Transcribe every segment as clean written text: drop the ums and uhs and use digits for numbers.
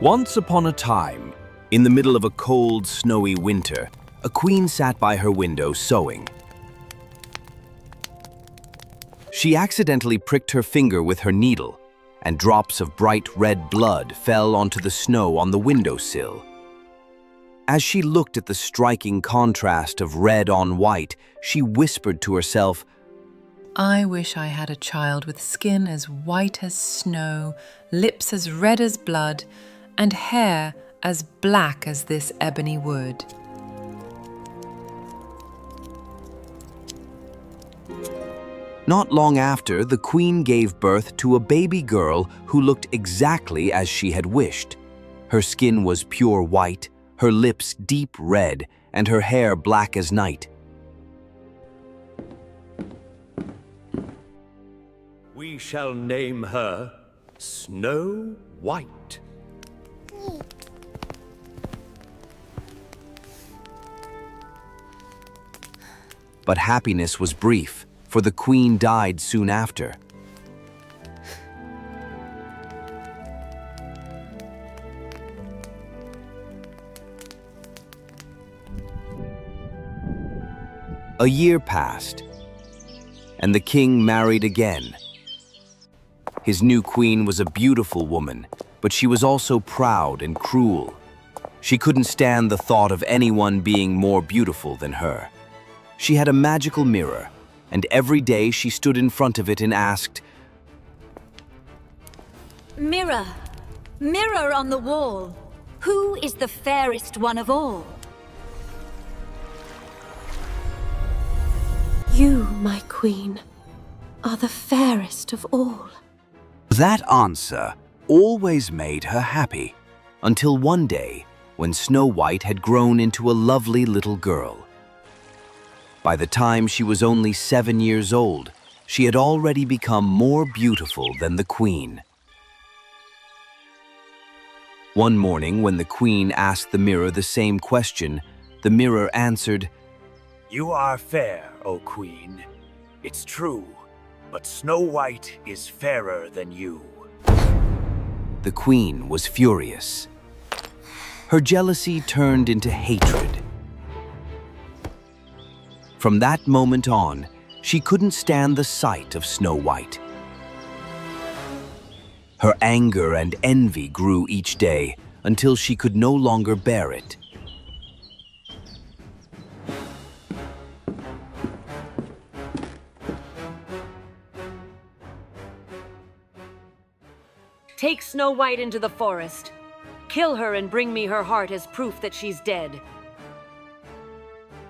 Once upon a time, in the middle of a cold, snowy winter, a queen sat by her window sewing. She accidentally pricked her finger with her needle, and drops of bright red blood fell onto the snow on the windowsill. As she looked at the striking contrast of red on white, she whispered to herself, I wish I had a child with skin as white as snow, lips as red as blood, and hair as black as this ebony wood. Not long after, the queen gave birth to a baby girl who looked exactly as she had wished. Her skin was pure white, her lips deep red, and her hair black as night. We shall name her Snow White. But happiness was brief, for the queen died soon after. A year passed, and the king married again. His new queen was a beautiful woman, but she was also proud and cruel. She couldn't stand the thought of anyone being more beautiful than her. She had a magical mirror, and every day she stood in front of it and asked, Mirror, mirror on the wall, who is the fairest one of all? You, my queen, are the fairest of all. That answer always made her happy, until one day when Snow White had grown into a lovely little girl. By the time she was only 7 years old, she had already become more beautiful than the queen. One morning, when the queen asked the mirror the same question, the mirror answered, You are fair, O queen. It's true, but Snow White is fairer than you. The queen was furious. Her jealousy turned into hatred. From that moment on, she couldn't stand the sight of Snow White. Her anger and envy grew each day until she could no longer bear it. Take Snow White into the forest. Kill her and bring me her heart as proof that she's dead.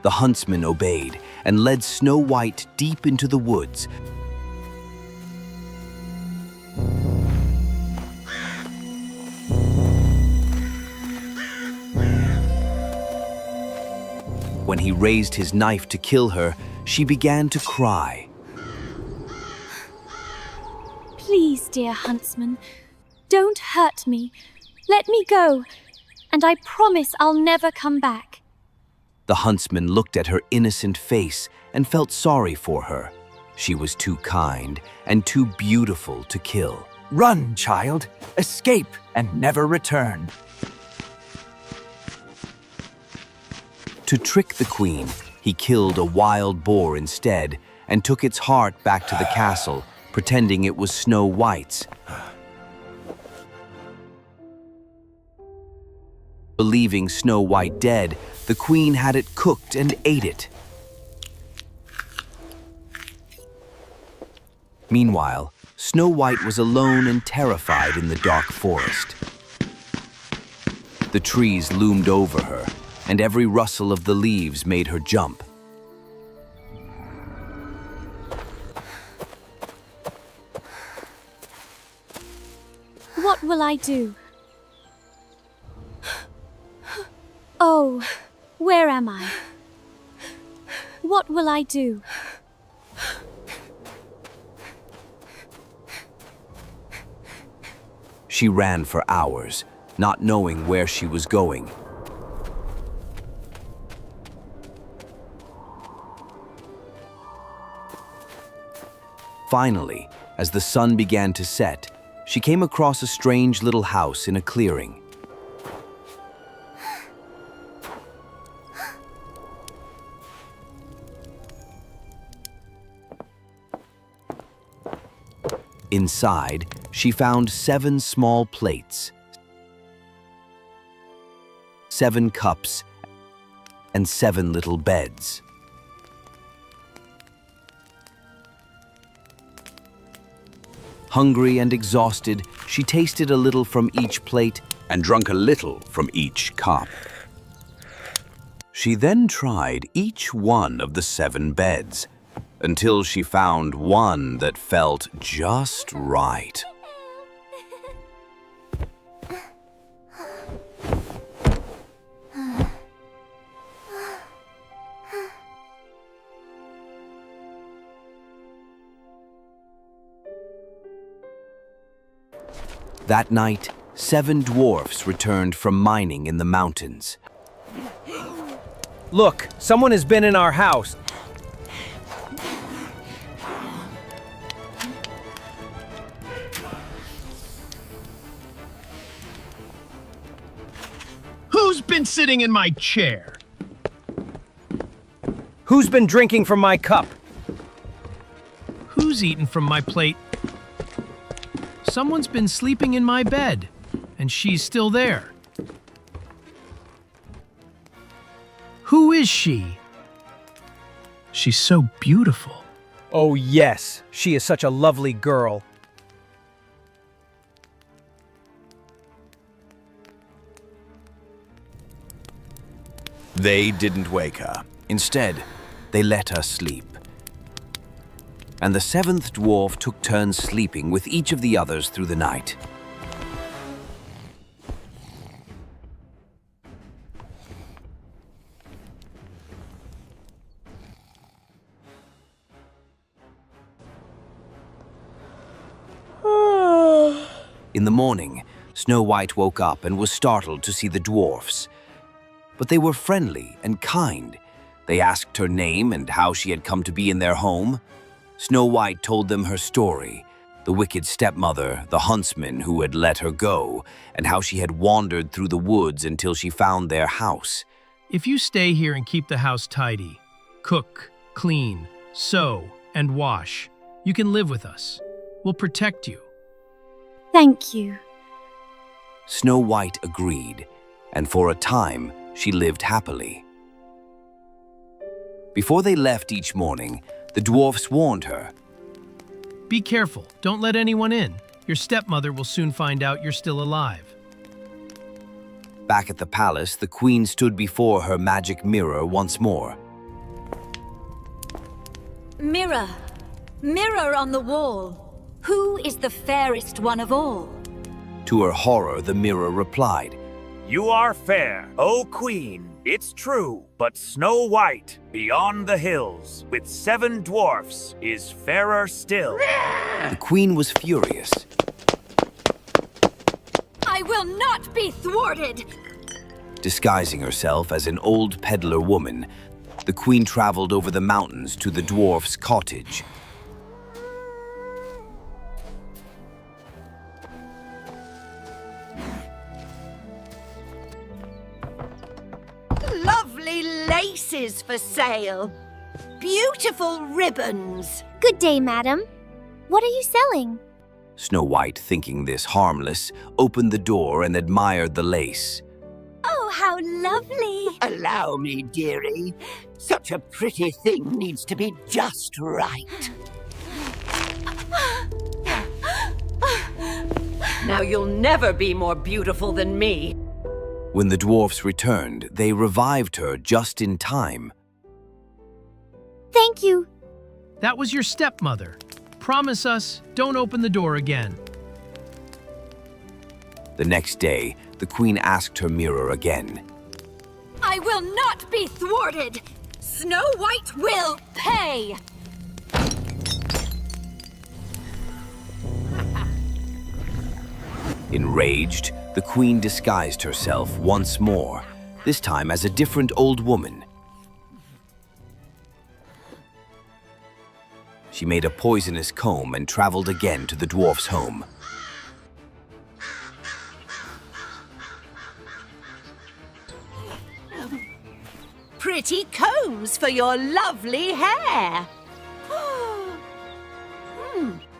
The huntsman obeyed and led Snow White deep into the woods. When he raised his knife to kill her, she began to cry. Please, dear huntsman, don't hurt me. Let me go, and I promise I'll never come back. The huntsman looked at her innocent face and felt sorry for her. She was too kind and too beautiful to kill. Run, child. Escape and never return. To trick the queen, he killed a wild boar instead and took its heart back to the castle, pretending it was Snow White's. Believing Snow White dead, the queen had it cooked and ate it. Meanwhile, Snow White was alone and terrified in the dark forest. The trees loomed over her, and every rustle of the leaves made her jump. What will I do? Oh, where am I? What will I do? She ran for hours, not knowing where she was going. Finally, as the sun began to set, she came across a strange little house in a clearing. Inside, she found 7 small plates, 7 cups, and 7 little beds. Hungry and exhausted, she tasted a little from each plate and drank a little from each cup. She then tried each one of the 7 beds until she found one that felt just right. That night, 7 dwarfs returned from mining in the mountains. Look, someone has been in our house. Who's been sitting in my chair? Who's been drinking from my cup? Who's eaten from my plate? Someone's been sleeping in my bed, and she's still there. Who is she? She's so beautiful. Oh yes, she is such a lovely girl. They didn't wake her. Instead, they let her sleep. And the 7th dwarf took turns sleeping with each of the others through the night. In the morning, Snow White woke up and was startled to see the dwarfs. But they were friendly and kind. They asked her name and how she had come to be in their home. Snow White told them her story, the wicked stepmother, the huntsman who had let her go, and how she had wandered through the woods until she found their house. If you stay here and keep the house tidy, cook, clean, sew, and wash, you can live with us. We'll protect you. Thank you. Snow White agreed, and for a time, she lived happily. Before they left each morning, the dwarfs warned her. Be careful, don't let anyone in. Your stepmother will soon find out you're still alive. Back at the palace, the queen stood before her magic mirror once more. Mirror, mirror on the wall, who is the fairest one of all? To her horror, the mirror replied, You are fair, O Queen, it's true, but Snow White, beyond the hills, with 7 dwarfs, is fairer still. The queen was furious. I will not be thwarted! Disguising herself as an old peddler woman, the queen traveled over the mountains to the dwarf's cottage. Lovely laces for sale. Beautiful ribbons. Good day, madam. What are you selling? Snow White, thinking this harmless, opened the door and admired the lace. Oh, how lovely. Allow me, dearie. Such a pretty thing needs to be just right. Now you'll never be more beautiful than me. When the dwarfs returned, they revived her just in time. Thank you. That was your stepmother. Promise us, don't open the door again. The next day, the queen asked her mirror again. I will not be thwarted! Snow White will pay! Enraged, the queen disguised herself once more, this time as a different old woman. She made a poisonous comb and traveled again to the dwarf's home. Pretty combs for your lovely hair.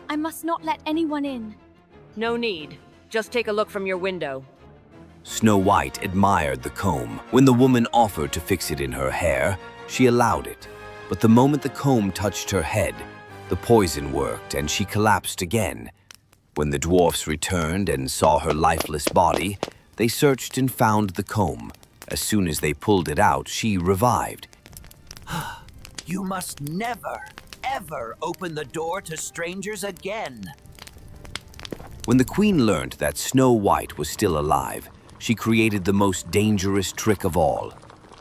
I must not let anyone in. No need. Just take a look from your window. Snow White admired the comb. When the woman offered to fix it in her hair, she allowed it. But the moment the comb touched her head, the poison worked and she collapsed again. When the dwarfs returned and saw her lifeless body, they searched and found the comb. As soon as they pulled it out, she revived. You must never, ever open the door to strangers again. When the queen learned that Snow White was still alive, she created the most dangerous trick of all.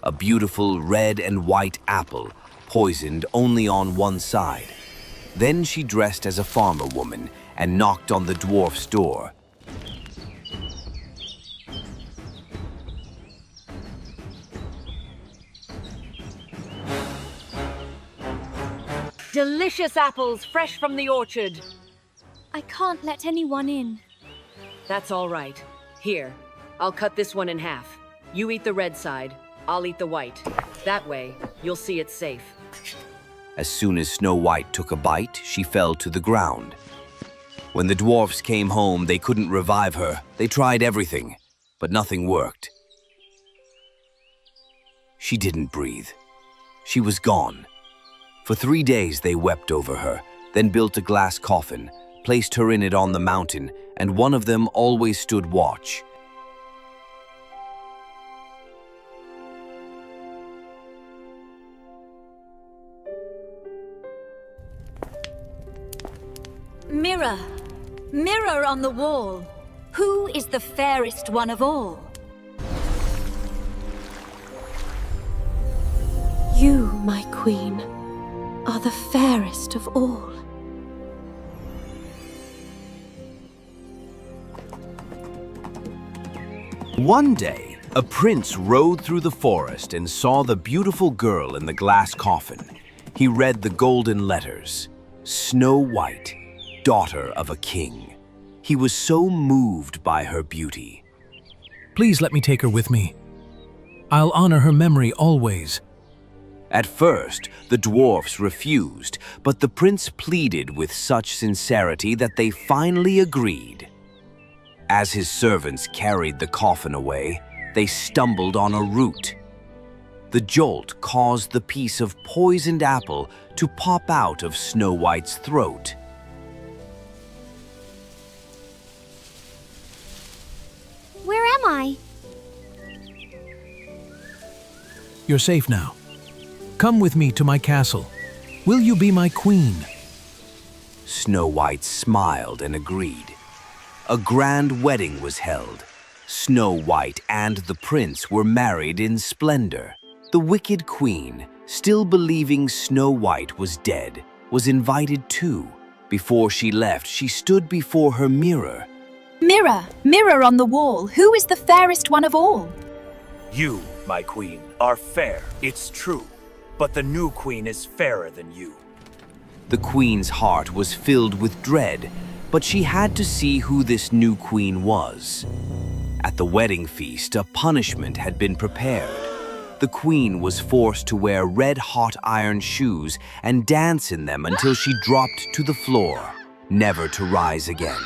A beautiful red and white apple, poisoned only on one side. Then she dressed as a farmer woman and knocked on the dwarf's door. Delicious apples fresh from the orchard. I can't let anyone in. That's all right. Here, I'll cut this one in half. You eat the red side, I'll eat the white. That way, you'll see it's safe. As soon as Snow White took a bite, she fell to the ground. When the dwarfs came home, they couldn't revive her. They tried everything, but nothing worked. She didn't breathe. She was gone. For 3 days they wept over her, then built a glass coffin, placed her in it on the mountain, and one of them always stood watch. Mirror, mirror on the wall, who is the fairest one of all? You, my queen, are the fairest of all. One day, a prince rode through the forest and saw the beautiful girl in the glass coffin. He read the golden letters, Snow White, daughter of a king. He was so moved by her beauty. Please let me take her with me. I'll honor her memory always. At first, the dwarfs refused, but the prince pleaded with such sincerity that they finally agreed. As his servants carried the coffin away, they stumbled on a root. The jolt caused the piece of poisoned apple to pop out of Snow White's throat. Where am I? You're safe now. Come with me to my castle. Will you be my queen? Snow White smiled and agreed. A grand wedding was held. Snow White and the prince were married in splendor. The wicked queen, still believing Snow White was dead, was invited too. Before she left, she stood before her mirror. Mirror, mirror on the wall, who is the fairest one of all? You, my queen, are fair, it's true. But the new queen is fairer than you. The queen's heart was filled with dread, but she had to see who this new queen was. At the wedding feast, a punishment had been prepared. The queen was forced to wear red-hot iron shoes and dance in them until she dropped to the floor, never to rise again.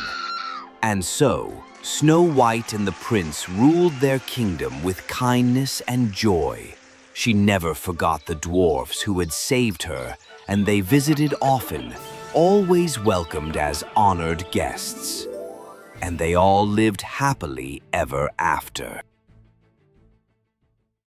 And so, Snow White and the prince ruled their kingdom with kindness and joy. She never forgot the dwarfs who had saved her, and they visited often, always welcomed as honored guests. And they all lived happily ever after.